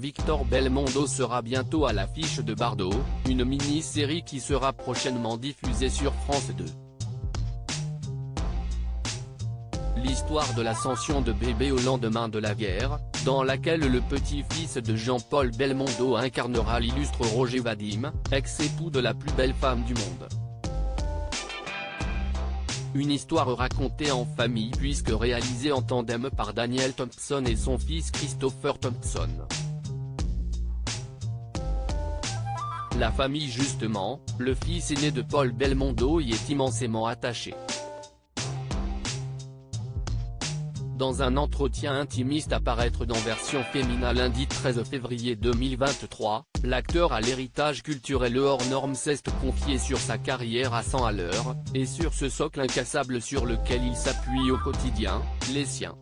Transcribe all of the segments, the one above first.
Victor Belmondo sera bientôt à l'affiche de Bardot, une mini-série qui sera prochainement diffusée sur France 2. L'histoire de l'ascension de bébé au lendemain de la guerre, dans laquelle le petit-fils de Jean-Paul Belmondo incarnera l'illustre Roger Vadim, ex-époux de la plus belle femme du monde. Une histoire racontée en famille puisque réalisée en tandem par Daniel Thompson et son fils Christopher Thompson. La famille justement, le fils aîné de Paul Belmondo y est immensément attaché. Dans un entretien intimiste à paraître dans Version Féminin lundi 13 février 2023, l'acteur à l'héritage culturel hors norme s'est confié sur sa carrière à 100 à l'heure, et sur ce socle incassable sur lequel il s'appuie au quotidien, les siens.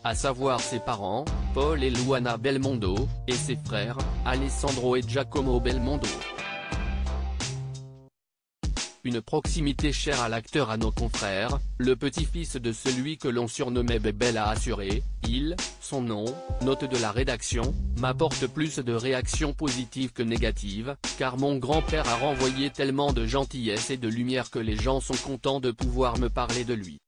À savoir ses parents, Paul et Luana Belmondo, et ses frères, Alessandro et Giacomo Belmondo. Une proximité chère à l'acteur à nos confrères, le petit-fils de celui que l'on surnommait Bébé l'a assuré, son nom, note de la rédaction, m'apporte plus de réactions positives que négatives, car mon grand-père a renvoyé tellement de gentillesse et de lumière que les gens sont contents de pouvoir me parler de lui.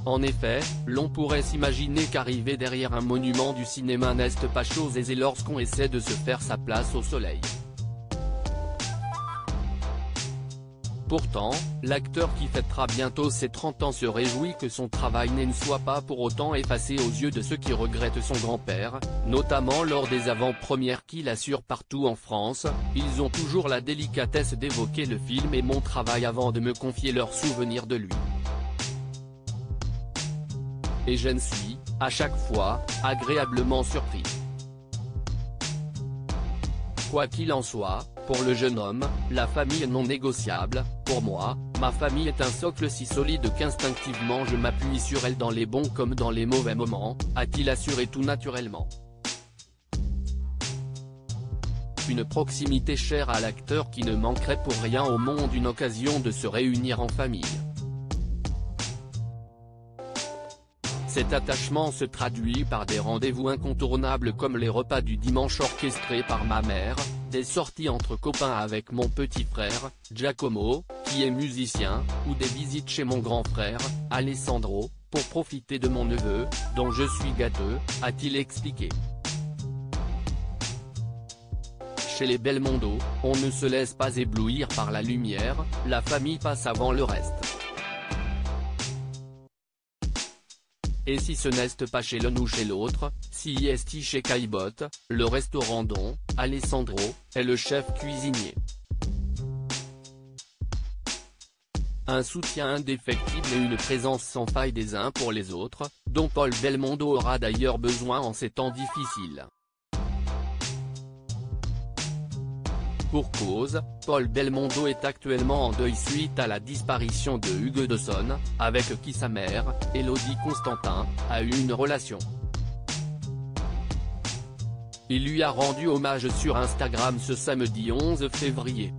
En effet, l'on pourrait s'imaginer qu'arriver derrière un monument du cinéma n'est pas chose aisée lorsqu'on essaie de se faire sa place au soleil. Pourtant, l'acteur qui fêtera bientôt ses 30 ans se réjouit que son travail ne soit pas pour autant effacé aux yeux de ceux qui regrettent son grand-père, notamment lors des avant-premières qu'il assure partout en France. Ils ont toujours la délicatesse d'évoquer le film et mon travail avant de me confier leurs souvenirs de lui. Et je ne suis, à chaque fois, agréablement surpris. Quoi qu'il en soit, pour le jeune homme, la famille est non négociable. Pour moi, ma famille est un socle si solide qu'instinctivement je m'appuie sur elle dans les bons comme dans les mauvais moments, a-t-il assuré tout naturellement. Une proximité chère à l'acteur qui ne manquerait pour rien au monde une occasion de se réunir en famille. Cet attachement se traduit par des rendez-vous incontournables comme les repas du dimanche orchestrés par ma mère, des sorties entre copains avec mon petit frère, Giacomo, qui est musicien, ou des visites chez mon grand frère, Alessandro, pour profiter de mon neveu, dont je suis gâteux, a-t-il expliqué. Chez les Belmondo, on ne se laisse pas éblouir par la lumière, la famille passe avant le reste. Et si ce n'est pas chez l'un ou chez l'autre, si est chez Caillebotte, le restaurant dont Alessandro est le chef cuisinier. Un soutien indéfectible et une présence sans faille des uns pour les autres, dont Paul Belmondo aura d'ailleurs besoin en ces temps difficiles. Pour cause, Paul Belmondo est actuellement en deuil suite à la disparition de Hugues Dawson, avec qui sa mère, Élodie Constantin, a eu une relation. Il lui a rendu hommage sur Instagram ce samedi 11 février.